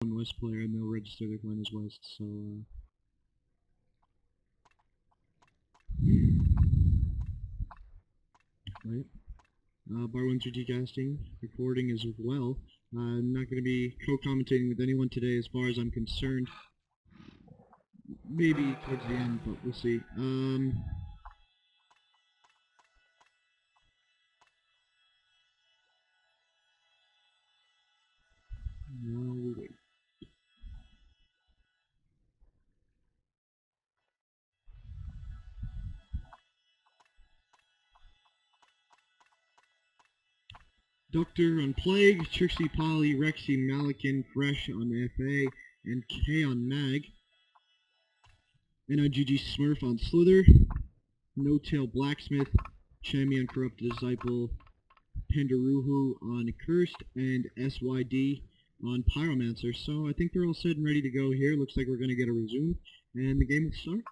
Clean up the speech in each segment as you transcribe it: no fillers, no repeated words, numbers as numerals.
one West player, and they'll register their clan as West, so, right. Bar 1 3D casting, recording as well. I'm not going to be co-commentating with anyone today as far as I'm concerned. Maybe towards the end, but we'll see. Now we'll wait. Doctor on Plague, Trixie, Polly, Rexy, Malikin, Fresh on FA, and K on Mag. NIGG Smurf on Slither, No Tail Blacksmith, Chami on Corrupted Disciple, Pandaruhu on Cursed, and SYD on Pyromancer. So I think they're all set and ready to go here. Looks like we're going to get a resume, and the game will start.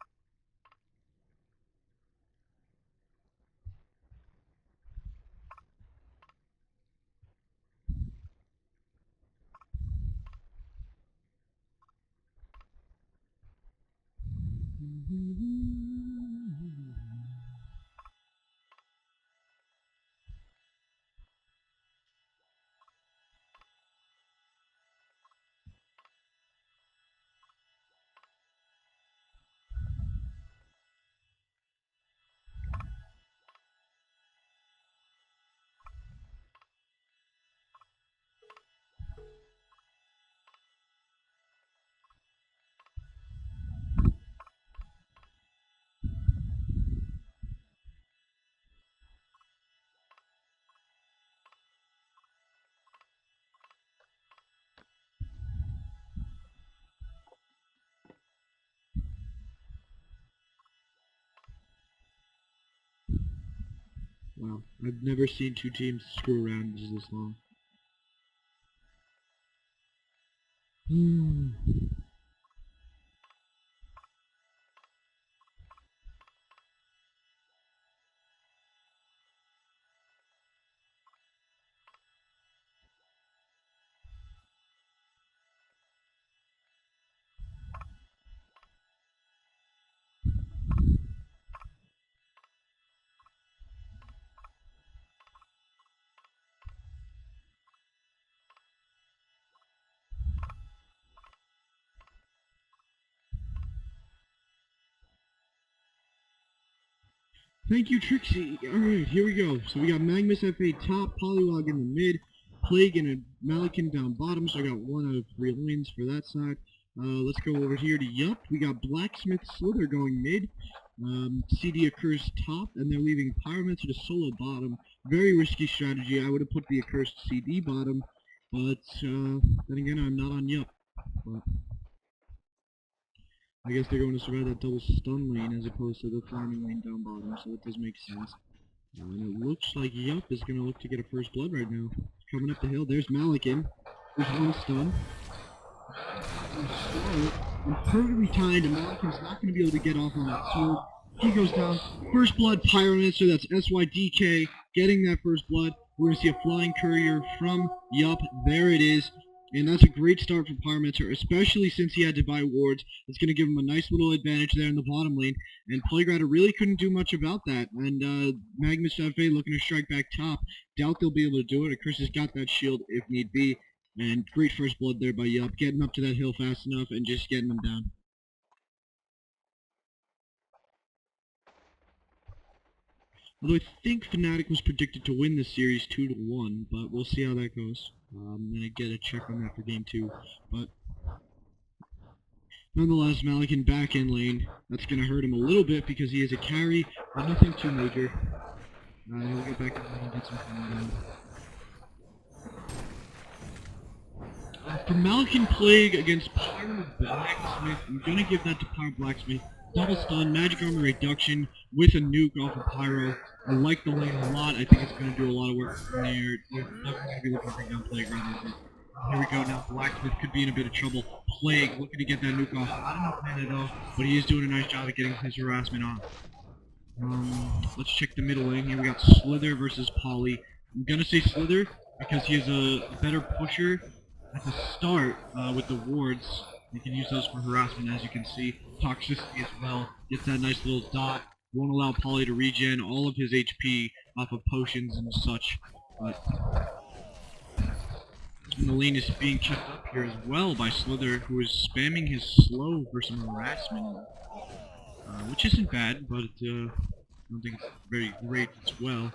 Wow, I've never seen two teams screw around this long. Thank you, Trixie. Alright, here we go. So we got Magnus FA top, Polywog in the mid, Plague and a Malikin down bottom, so I got 1 out of 3 lanes for that side. Let's go over here to Yup. We got Blacksmith Slither going mid, CD Accursed top, and they're leaving Pyromancer to solo bottom. Very risky strategy. I would have put the Accursed CD bottom, but then again, I'm not on Yup. But I guess they're going to survive that double stun lane as opposed to the farming lane down bottom, so it does make sense. And it looks like Yup is going to look to get a first blood right now. Coming up the hill, there's Malikin. There's 1 stun. And perfectly timed, and Malikin's not going to be able to get off on that sword. He goes down. First blood Pyromancer, that's SYDK, getting that first blood. We're going to see a flying courier from Yup. There it is. And that's a great start for Pyromancer, especially since he had to buy wards. It's going to give him a nice little advantage there in the bottom lane. And Playground really couldn't do much about that. And Magnus FA looking to strike back top. Doubt they'll be able to do it. Chris has got that shield if need be. And great first blood there by Yup, getting up to that hill fast enough and just getting him down. Although I think Fnatic was predicted to win this series 2-1, but we'll see how that goes. I'm going to get a check on that for game 2. But nonetheless, Malikin back in lane. That's going to hurt him a little bit because he is a carry, but nothing too major. He'll get back in lane and get some fun down. For Malikin Plague against Pyro Blacksmith, I'm going to give that to Pyro Blacksmith. Double stun, magic armor reduction with a nuke off of Pyro. I like the lane a lot. I think it's going to do a lot of work from there. They're definitely going to be looking to bring down Plague right here. Here we go now. Blacksmith could be in a bit of trouble. Plague looking to get that nuke off. Not enough mana though, but he is doing a nice job of getting his harassment on. Let's check the middle lane. Here we got Slither versus Polly. I'm going to say Slither because he is a better pusher. at the start with the wards. You can use those for harassment, as you can see. Toxicity as well. Gets that nice little dot. Won't allow Polly to regen all of his HP off of potions and such. But the lane is being kept up here as well by Slither, who is spamming his slow for some harassment, which isn't bad, but I don't think it's very great as well.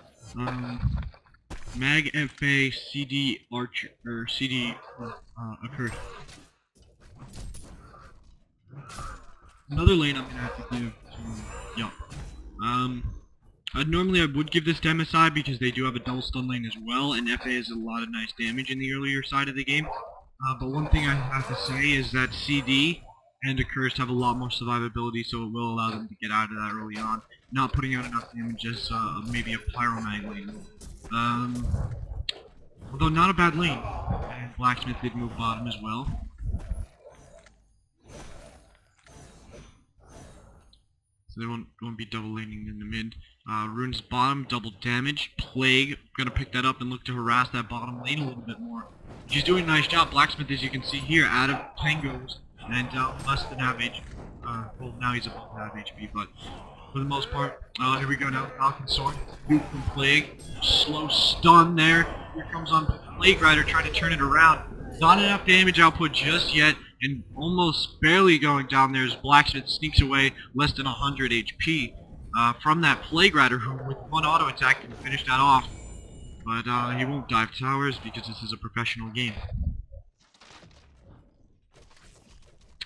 Mag, FA, CD, Archer, or CD, occurred. Another lane I'm gonna have to give to Yup. Normally I would give this to MSI because they do have a double stun lane as well, and FA has a lot of nice damage in the earlier side of the game. But one thing I have to say is that CD and Accursed have a lot more survivability, so it will allow them to get out of that early on, not putting out enough damage as maybe a Pyromag lane. Although not a bad lane, and Blacksmith did move bottom as well. So they won't be double laning in the mid. Rune's bottom, double damage. Plague, gonna pick that up and look to harass that bottom lane a little bit more. She's doing a nice job. Blacksmith, as you can see here, out of tangos and down less than half HP. Well, now he's above half HP, but for the most part, here we go now. Falcon Sword, Duke from Plague. Slow stun there. Here comes on Plague Rider trying to turn it around. Not enough damage output just yet, and almost barely going down there as Blacksmith sneaks away less than 100 HP from that Plague Rider, who with one auto attack can finish that off. But he won't dive towers because this is a professional game.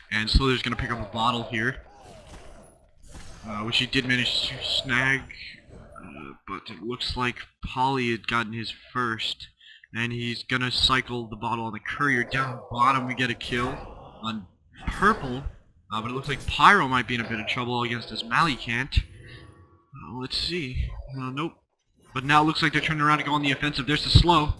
And Slither's going to pick up a bottle here, which he did manage to snag, but it looks like Polly had gotten his first. And he's gonna cycle the bottle on the courier. Down bottom we get a kill on purple, but it looks like Pyro might be in a bit of trouble against his Malicant. Let's see. Nope. But now it looks like they're turning around to go on the offensive. There's the slow.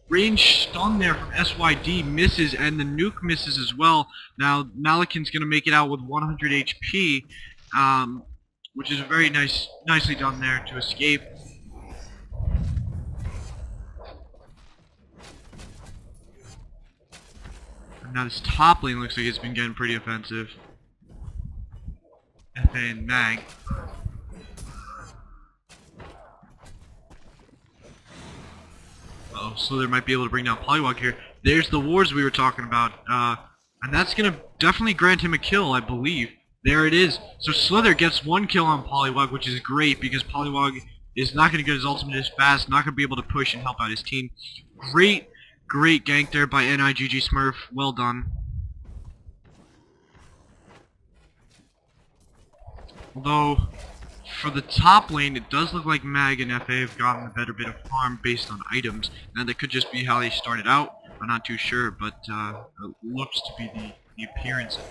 Range stun there from SYD misses, and the nuke misses as well. Now Malicant's gonna make it out with 100 HP, which is very nicely done there to escape. Now this top lane looks like it's been getting pretty offensive. FA and Mag. Oh, so they might be able to bring down Polywog here. There's the wards we were talking about. And that's going to definitely grant him a kill, I believe. There it is. So Slither gets one kill on Polywog, which is great because Polywog is not going to get his ultimate as fast, not going to be able to push and help out his team. Great gank there by NIGG Smurf. Well done. Although, for the top lane, it does look like Mag and FA have gotten a better bit of farm based on items. Now, that could just be how they started out. I'm not too sure, but it looks to be the appearance of it.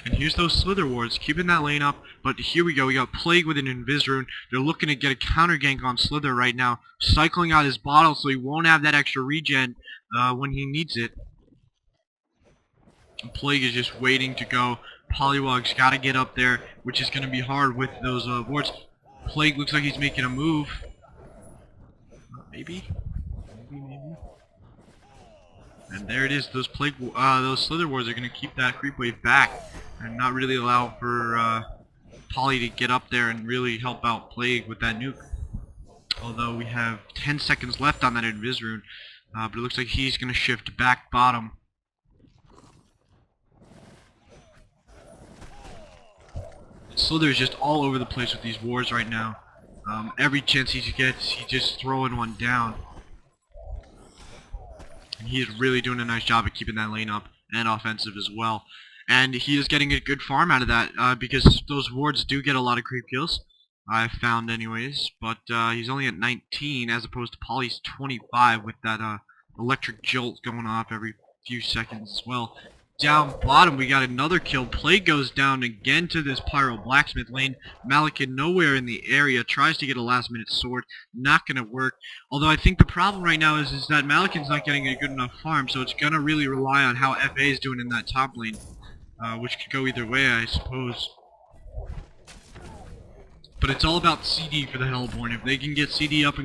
And here's those Slither wards, keeping that lane up, but here we go, we got Plague with an Invis Rune. They're looking to get a counter gank on Slither right now, cycling out his bottle so he won't have that extra regen when he needs it. And Plague is just waiting to go. Polywog's got to get up there, which is going to be hard with those wards. Plague looks like he's making a move. Maybe. And there it is. Those Slither wards are going to keep that creep wave back and not really allow for Polly to get up there and really help out Plague with that nuke. Although we have 10 seconds left on that Invis Rune, but it looks like he's going to shift back bottom. Slither's just all over the place with these wards right now. Every chance he gets, he's just throwing one down. And he is really doing a nice job of keeping that lane up and offensive as well. And he is getting a good farm out of that because those wards do get a lot of creep kills, I've found anyways. But he's only at 19 as opposed to Polly's 25 with that electric jolt going off every few seconds as well. Down bottom we got another kill. Plague goes down again to this Pyro Blacksmith lane. Malikin nowhere in the area, tries to get a last minute sword, not gonna work. Although I think the problem right now is that Malikin's not getting a good enough farm, so it's gonna really rely on how FA is doing in that top lane, which could go either way I suppose. but it's all about CD for the Hellborn. If they can get CD up and